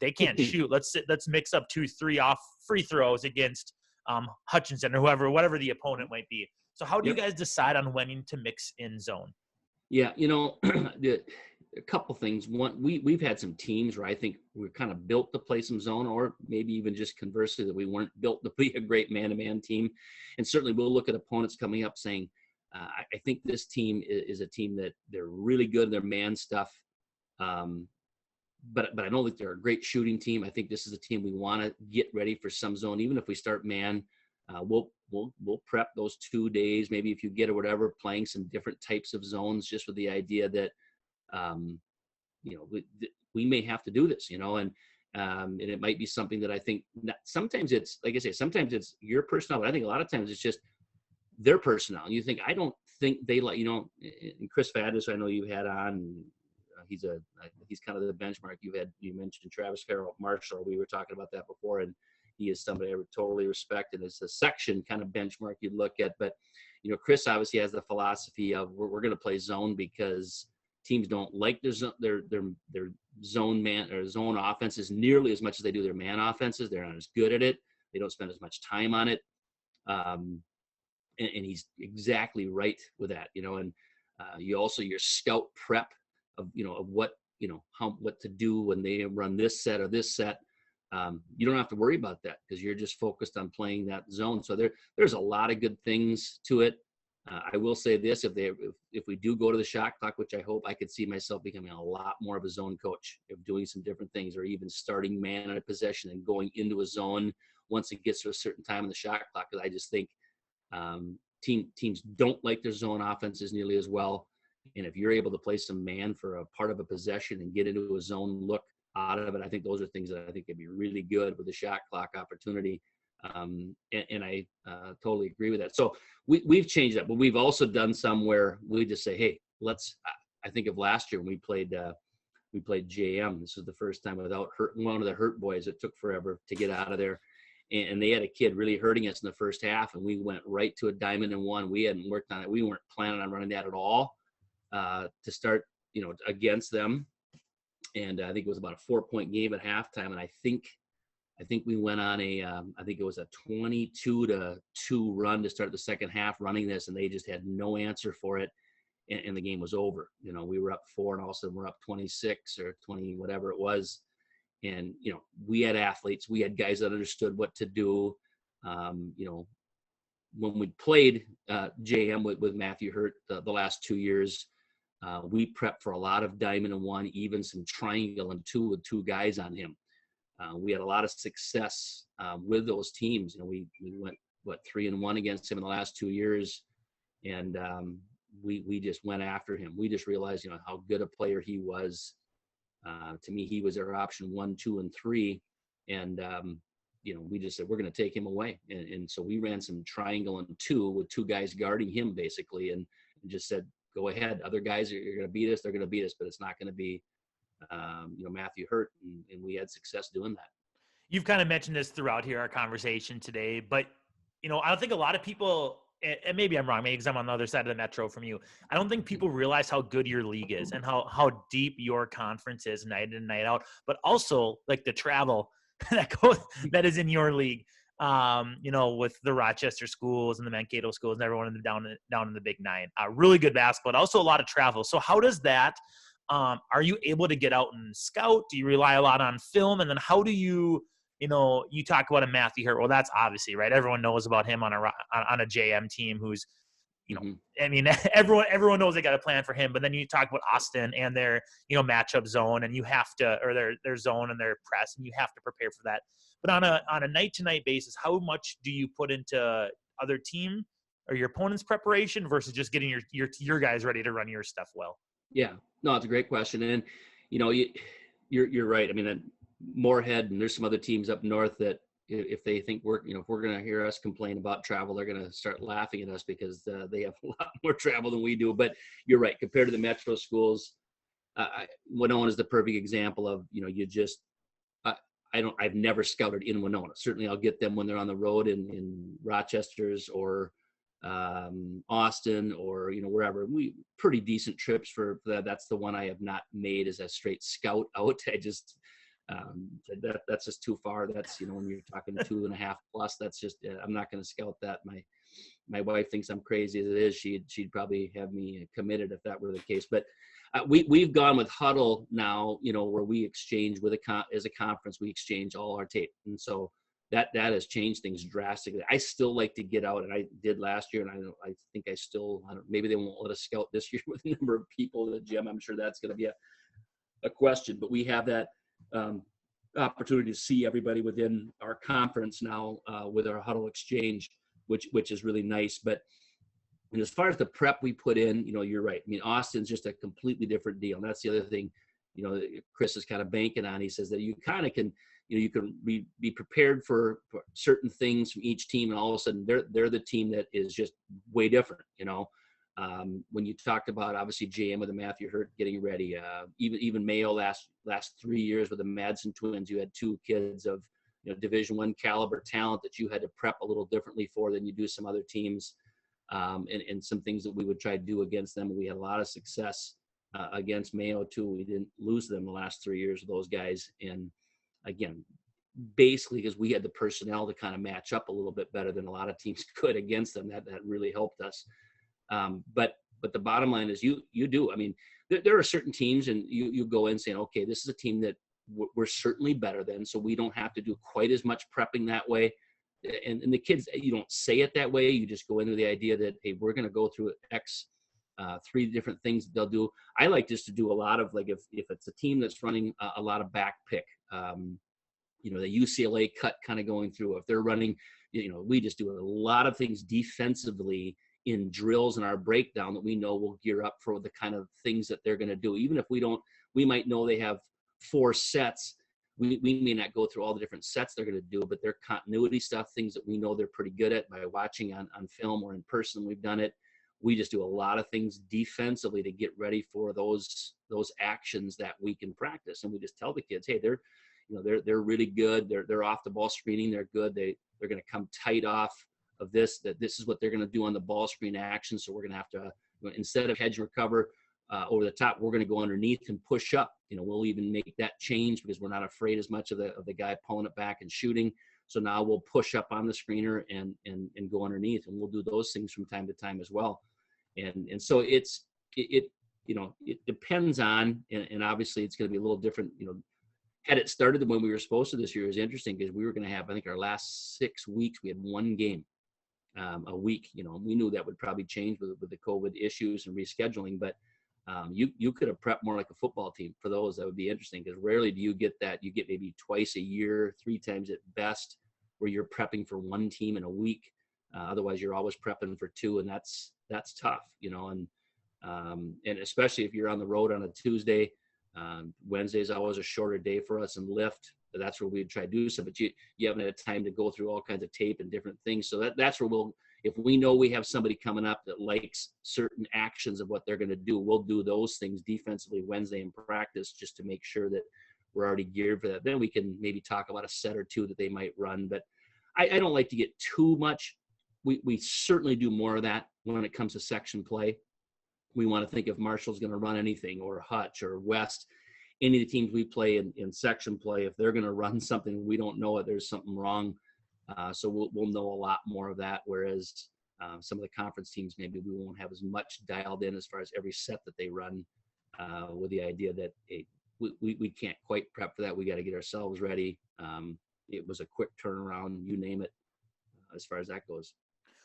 they can't shoot. Let's mix up 2-3 off free throws against Hutchinson or whatever the opponent might be. So how do you guys decide on when to mix in zone? Yeah, a couple things. One, we've had some teams where I think we're kind of built to play some zone, or maybe even just conversely that we weren't built to be a great man-to-man team. And certainly we'll look at opponents coming up saying, I think this team is a team that they're really good in their man stuff. But I don't think they're a great shooting team. I think this is a team we want to get ready for some zone. Even if we start man, we'll prep those 2 days, maybe if you get or whatever, playing some different types of zones, just with the idea that we may have to do this, and it might be something that I think sometimes it's, like I say, sometimes it's your personnel, but I think a lot of times it's just their personnel. And you think, I don't think they like, and Chris Fadis, I know you had on. He's kind of the benchmark. You mentioned Travis Carroll Marshall. We were talking about that before, and he is somebody I would totally respect. And it's a section kind of benchmark you'd look at. But Chris obviously has the philosophy of we're going to play zone because teams don't like their zone man or zone offenses nearly as much as they do their man offenses. They're not as good at it. They don't spend as much time on it. And he's exactly right with that. And you also your scout prep of what what to do when they run this set or this set. You don't have to worry about that because you're just focused on playing that zone. So there's a lot of good things to it. I will say this: if we do go to the shot clock, which I hope, I could see myself becoming a lot more of a zone coach, of doing some different things, or even starting man in a possession and going into a zone once it gets to a certain time in the shot clock. Because I just think teams don't like their zone offenses nearly as well. And if you're able to play some man for a part of a possession and get into a zone look out of it, I think those are things that I think could be really good with the shot clock opportunity. And I totally agree with that. So we've changed that, but we've also done some where we just say, hey, I think of last year when we played JM. This was the first time without one of the hurt boys. It took forever to get out of there. And they had a kid really hurting us in the first half, and we went right to a diamond and one. We hadn't worked on it. We weren't planning on running that at all. To start, against them. And I think it was about a 4-point game at halftime. And I think we went on I think it was a 22-2 run to start the second half running this, and they just had no answer for it. And the game was over. We were up 4, and all of a sudden we're up 26 or 20, whatever it was. And, we had athletes, we had guys that understood what to do. When we played JM with Matthew Hurt the last 2 years, we prepped for a lot of diamond and one, even some triangle and two with 2 guys on him. We had a lot of success with those teams. We went 3-1 against him in the last 2 years, and we just went after him. We just realized how good a player he was. To me, he was our option 1, 2, and 3, and we just said we're going to take him away, and so we ran some triangle and 2 with 2 guys guarding him basically, and just said go ahead. Other guys are going to beat us. They're going to beat us, but it's not going to be, Matthew Hurt. And we had success doing that. You've kind of mentioned this throughout here, our conversation today, but I don't think a lot of people, and maybe I'm wrong, maybe because I'm on the other side of the metro from you, I don't think people realize how good your league is and how deep your conference is night in and night out, but also like the travel that is in your league. With the Rochester schools and the Mankato schools and everyone down in the Big Nine. Really good basketball, but also a lot of travel. So how does that, are you able to get out and scout? Do you rely a lot on film? And then how do you, you talk about a Matthew Hurt. Well, that's obviously, right? Everyone knows about him on a JM team who's, I mean, everyone knows they got a plan for him, but then you talk about Austin and their, matchup zone, and you have to, or their zone and their press, and you have to prepare for that. But on a night to night basis, how much do you put into other team or your opponent's preparation versus just getting your guys ready to run your stuff well? Yeah, no, it's a great question. And, you're right. I mean, Moorhead, and there's some other teams up north that if they think if we're going to hear us complain about travel, they're going to start laughing at us because they have a lot more travel than we do. But you're right. Compared to the metro schools, Winona is the perfect example of, I've never scouted in Winona. Certainly I'll get them when they're on the road in Rochester's or Austin or, wherever. Pretty decent trips for that. That's the one I have not made as a straight scout out. I just, that's just too far. That's, when you're talking 2.5 plus, that's just, I'm not going to scout that. My wife thinks I'm crazy as it is. She'd probably have me committed if that were the case. But we've gone with Huddle now, where we exchange as a conference, we exchange all our tape. And so that has changed things drastically. I still like to get out, and I did last year, and I think maybe they won't let us scout this year with the number of people in the gym. I'm sure that's going to be a question, but we have that opportunity to see everybody within our conference now with our Huddle exchange, which is really nice. But and as far as the prep we put in, you're right. I mean, Austin's just a completely different deal. And that's the other thing, Chris is kind of banking on. He says that you kind of can, you can be prepared for certain things from each team, and all of a sudden they're the team that is just way different. When you talked about obviously JM with the Matthew Hurt getting ready, even Mayo last 3 years with the Madson twins, you had two kids of Division I caliber talent that you had to prep a little differently for than you do some other teams. And some things that we would try to do against them. We had a lot of success against Mayo too. We didn't lose them the last 3 years of those guys. And again, basically because we had the personnel to kind of match up a little bit better than a lot of teams could against them. That really helped us. But the bottom line is you do. I mean, there are certain teams, and you go in saying, okay, this is a team that we're certainly better than, so we don't have to do quite as much prepping that way. And the kids, you don't say it that way. You just go into the idea that, hey, we're going to go through X 3 different things that they'll do. I like just to do a lot of, like, if it's a team that's running a lot of back pick, the UCLA cut kind of going through. If they're running, we just do a lot of things defensively in drills and our breakdown that we know will gear up for the kind of things that they're going to do. Even if we might know they have 4 sets. We may not go through all the different sets they're going to do, but their continuity stuff, things that we know they're pretty good at by watching on film or in person, we've done it. We just do a lot of things defensively to get ready for those actions that we can practice. And we just tell the kids, hey, they're really good. They're off the ball screening. They're good. They're going to come tight off of this, that this is what they're going to do on the ball screen action. So we're going to have to, instead of hedge and recover over the top, we're going to go underneath and push up. We'll even make that change because we're not afraid as much of the guy pulling it back and shooting. So now we'll push up on the screener and go underneath, and we'll do those things from time to time as well. And so it depends on, and obviously it's going to be a little different. Had it started when we were supposed to this year, it was interesting because we were going to have, I think, our last 6 weeks, we had 1 game a week. We knew that would probably change with the COVID issues and rescheduling, but you could have prepped more like a football team for those. That would be interesting because rarely do you get that. You get maybe twice a year, 3 times at best, where you're prepping for 1 team in a week. Otherwise, you're always prepping for 2, and that's tough, and especially if you're on the road on a Tuesday. Wednesday is always a shorter day for us in lift. That's where we'd try to do some, but you haven't had time to go through all kinds of tape and different things. So that's where we'll if we know we have somebody coming up that likes certain actions of what they're going to do, we'll do those things defensively Wednesday in practice just to make sure that we're already geared for that. Then we can maybe talk about a set or two that they might run. But I don't like to get too much. We certainly do more of that when it comes to section play. We want to think if Marshall's going to run anything, or Hutch or West, any of the teams we play in section play, if they're going to run something, we don't know it, there's something wrong. So we'll know a lot more of that. Whereas some of the conference teams, maybe we won't have as much dialed in as far as every set that they run, with the idea that we can't quite prep for that. We got to get ourselves ready. It was a quick turnaround, you name it, as far as that goes.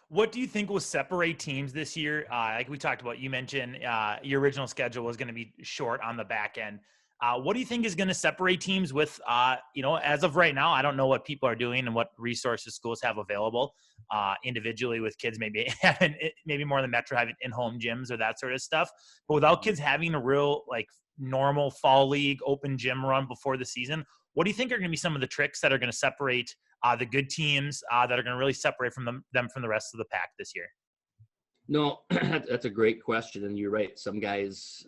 What do you think will separate teams this year? Like we talked about, you mentioned your original schedule was going to be short on the back end. What do you think is going to separate teams with, as of right now, I don't know what people are doing and what resources schools have available individually with kids, maybe more than Metro having in-home gyms or that sort of stuff. But without kids having a real normal fall league open gym run before the season, what do you think are going to be some of the tricks that are going to separate the good teams that are going to really separate from them from the rest of the pack this year? No, that's a great question. And you're right. Some guys,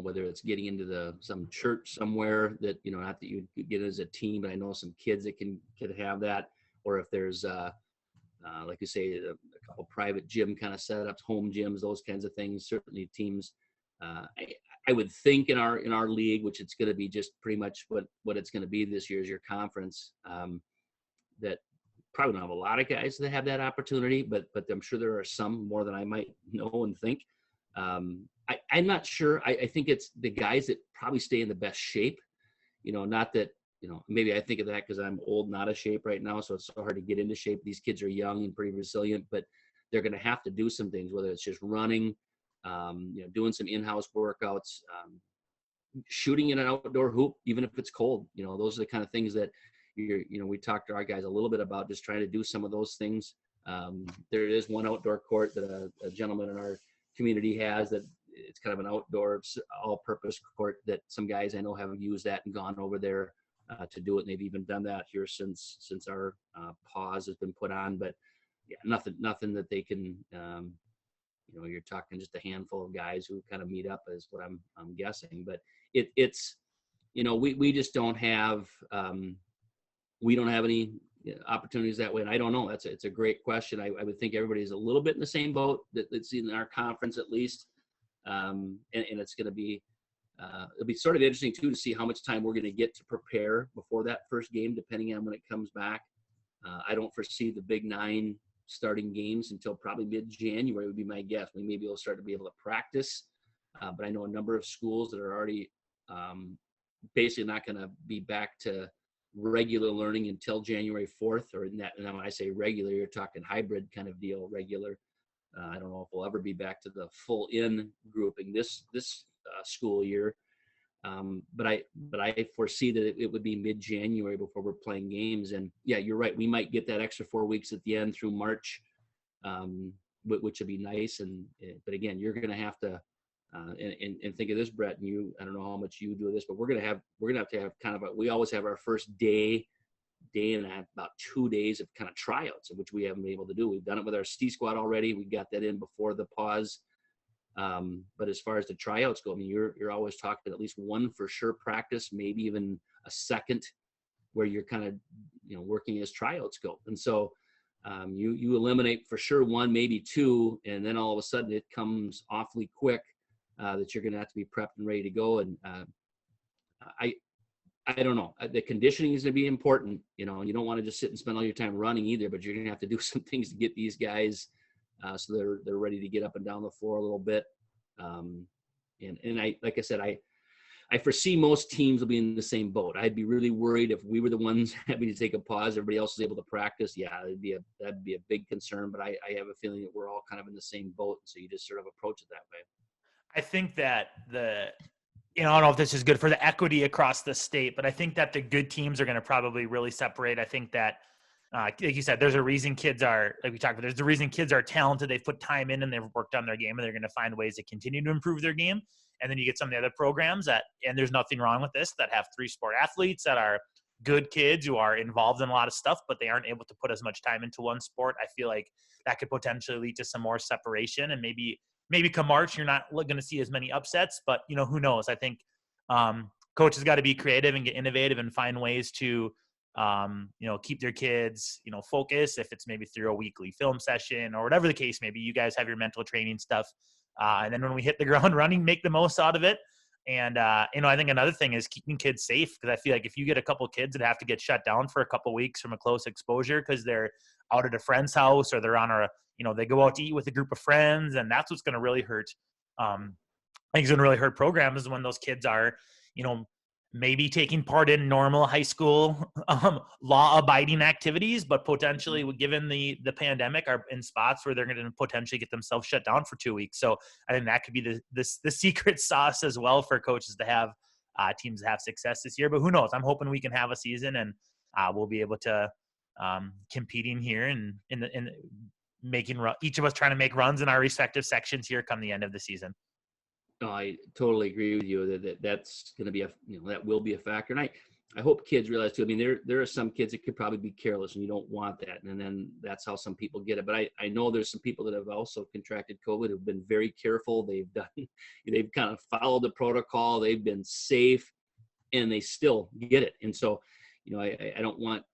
whether it's getting into some church somewhere that, not that you get as a team, but I know some kids that can have that. Or if there's, like you say, a couple private gym kind of setups, home gyms, those kinds of things, certainly teams. I would think in our league, which it's going to be just pretty much what it's going to be this year is your conference, that probably don't have a lot of guys that have that opportunity, but I'm sure there are some more than I might know and think. I'm not sure. I think it's the guys that probably stay in the best shape, not that, maybe I think of that because I'm old, not out of shape right now. So it's so hard to get into shape. These kids are young and pretty resilient, but they're going to have to do some things, whether it's just running, doing some in-house workouts, shooting in an outdoor hoop, even if it's cold. Those are the kind of things that we talked to our guys a little bit about, just trying to do some of those things. There is one outdoor court that a gentleman in our community has that it's kind of an outdoor all-purpose court that some guys I know have used that and gone over there to do it. And they've even done that here since our pause has been put on. But yeah, nothing that they can. You're talking just a handful of guys who kind of meet up, is what I'm guessing. But it's we just don't have. We don't have any opportunities that way. And I don't know. It's a great question. I would think everybody's a little bit in the same boat that's in our conference at least. And it's going to be, it'll be sort of interesting too, to see how much time we're going to get to prepare before that first game, depending on when it comes back. I don't foresee the Big 9 starting games until probably mid-January would be my guess. We maybe will start to be able to practice. But I know a number of schools that are already basically not going to be back to regular learning until January 4th, and when I say regular, you're talking hybrid kind of deal, regular. I don't know if we'll ever be back to the full in grouping this school year. But I foresee that it would be mid-January before we're playing games. And yeah, you're right. We might get that extra 4 weeks at the end through March, which would be nice. But again, you're going to have to, and think of this, Brett, and I don't know how much you do this, but we're going to have to have kind of we always have our first day and about 2 days of kind of tryouts, of which we haven't been able to do. We've done it with our ski squad already. We got that in before the pause. But as far as the tryouts go, I mean, you're always talking at least one for sure practice, maybe even a second where you're kind of, working as tryouts go. And so you eliminate for sure one, maybe two, and then all of a sudden it comes awfully quick that you're going to have to be prepped and ready to go. And I don't know. The conditioning is going to be important, and you don't want to just sit and spend all your time running either, but you're going to have to do some things to get these guys so they're ready to get up and down the floor a little bit. And I, like I said, I foresee most teams will be in the same boat. I'd be really worried if we were the ones having to take a pause, everybody else is able to practice. Yeah, that'd be a big concern, but I have a feeling that we're all kind of in the same boat. So you just sort of approach it that way. I think that I don't know if this is good for the equity across the state, but I think that the good teams are going to probably really separate. I think that, like you said, there's a reason kids are, like we talked about, there's a reason kids are talented. They've put time in and they've worked on their game, and they're going to find ways to continue to improve their game. And then you get some of the other programs and there's nothing wrong with this, that have 3 sport athletes that are good kids who are involved in a lot of stuff, but they aren't able to put as much time into one sport. I feel like that could potentially lead to some more separation, and maybe come March, you're not going to see as many upsets, but who knows? I think coaches got to be creative and get innovative and find ways to, keep their kids, focused, if it's maybe through a weekly film session or whatever the case may be. You guys have your mental training stuff. And then when we hit the ground running, make the most out of it. And, I think another thing is keeping kids safe, because I feel like if you get a couple kids that have to get shut down for a couple weeks from a close exposure because they're out at a friend's house or they're on they go out to eat with a group of friends, and that's what's going to really hurt. I think it's going to really hurt programs when those kids are, maybe taking part in normal high school law-abiding activities, but potentially, given the pandemic, are in spots where they're going to potentially get themselves shut down for 2 weeks. So I think that could be the secret sauce as well for coaches to have teams have success this year. But who knows? I'm hoping we can have a season and we'll be able to competing here and in making each of us trying to make runs in our respective sections here come the end of the season. No, I totally agree with you that's going to be that will be a factor. And I hope kids realize too, I mean, there are some kids that could probably be careless and you don't want that. And then that's how some people get it. But I know there's some people that have also contracted COVID who've been very careful. They've kind of followed the protocol. They've been safe and they still get it. And so, I don't want,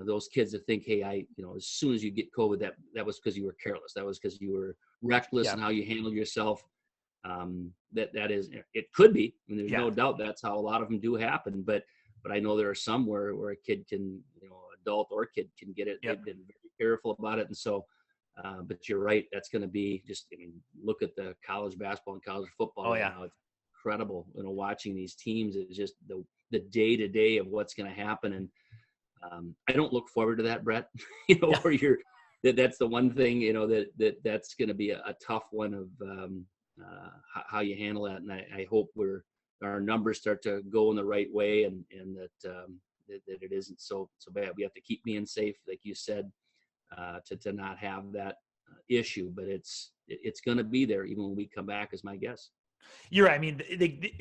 those kids to think, hey, as soon as you get COVID, that was because you were careless. That was because you were reckless in how you handled yourself. That is, it could be. I mean, there's no doubt that's how a lot of them do happen. But I know there are some where a kid can, adult or kid can get it. Yep. They've been very careful about it. And so, but you're right. That's going to be look at the college basketball and college football now. It's incredible, watching these teams. It's just the day-to-day of what's going to happen. And I don't look forward to that, Brett, where that's the one thing, that's going to be a tough one of, how you handle that. And I hope our numbers start to go in the right way and that it isn't so bad. We have to keep being safe, like you said, to not have that issue, but it's going to be there even when we come back, is my guess. You're right. I mean,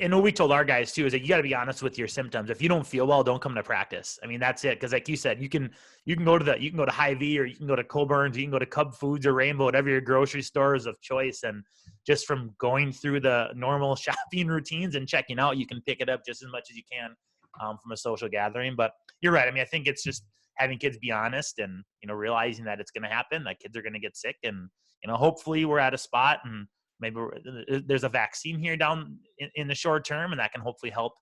and what we told our guys too is that you got to be honest with your symptoms. If you don't feel well, don't come to practice. I mean, that's it. Because like you said, you can go to Hy-Vee, or you can go to Colburn's, you can go to Cub Foods or Rainbow, whatever your grocery stores of choice. And just from going through the normal shopping routines and checking out, you can pick it up just as much as you can from a social gathering. But you're right. I mean, I think it's just having kids be honest and, realizing that it's going to happen, that kids are going to get sick. And, hopefully we're at a spot and maybe there's a vaccine here down in the short term, and that can hopefully help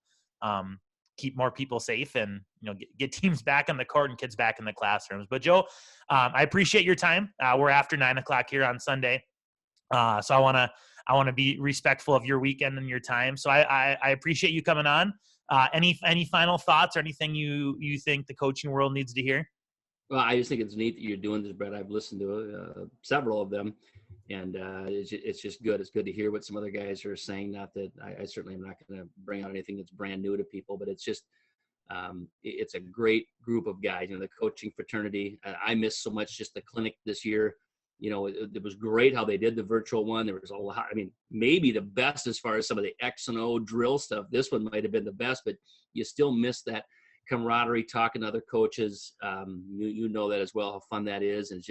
keep more people safe and, get teams back on the court and kids back in the classrooms. But Joe, I appreciate your time. We're after 9:00 here on Sunday. So I want to be respectful of your weekend and your time. So I appreciate you coming on. Any final thoughts or anything you think the coaching world needs to hear? Well, I just think it's neat that you're doing this, Brett. I've listened to several of them, and it's just good. It's good to hear what some other guys are saying. Not that I certainly am not going to bring out anything that's brand new to people, but it's just it's a great group of guys. The coaching fraternity. I missed so much just the clinic this year. It was great how they did the virtual one. There was a lot. I mean, maybe the best as far as some of the X and O drill stuff. This one might have been the best, but you still miss that camaraderie, talking to other coaches. You know that as well, how fun that is. And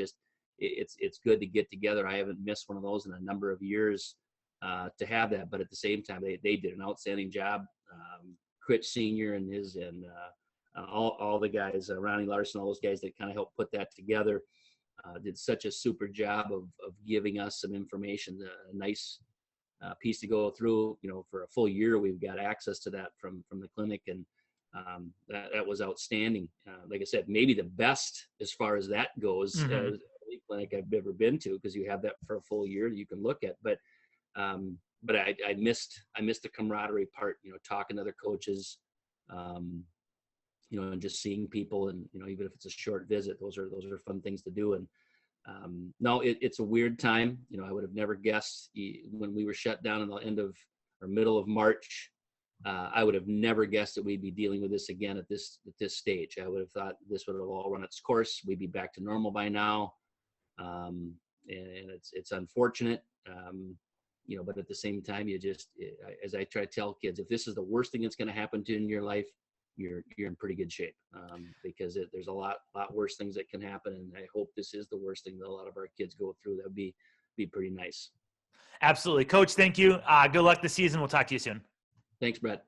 it's good to get together. I haven't missed one of those in a number of years to have that. But at the same time, they did an outstanding job. Critch Senior and all the guys, Ronnie Larson, all those guys that kind of helped put that together. Did such a super job of giving us some information, a nice piece to go through. For a full year, we've got access to that from the clinic, and that was outstanding. Like I said, maybe the best as far as that goes, any clinic I've ever been to, because you have that for a full year that you can look at. But I missed the camaraderie part. Talking to other coaches. And just seeing people, and even if it's a short visit, those are fun things to do. And no, it's a weird time. I would have never guessed when we were shut down in the end of or middle of March. I would have never guessed that we'd be dealing with this again at this stage. I would have thought this would have all run its course. We'd be back to normal by now. And it's unfortunate. But at the same time, as I try to tell kids, if this is the worst thing that's going to happen to you in your life, you're in pretty good shape, because there's a lot worse things that can happen, and I hope this is the worst thing that a lot of our kids go through. That would be pretty nice. Absolutely. Coach, thank you. Good luck this season. We'll talk to you soon. Thanks, Brett.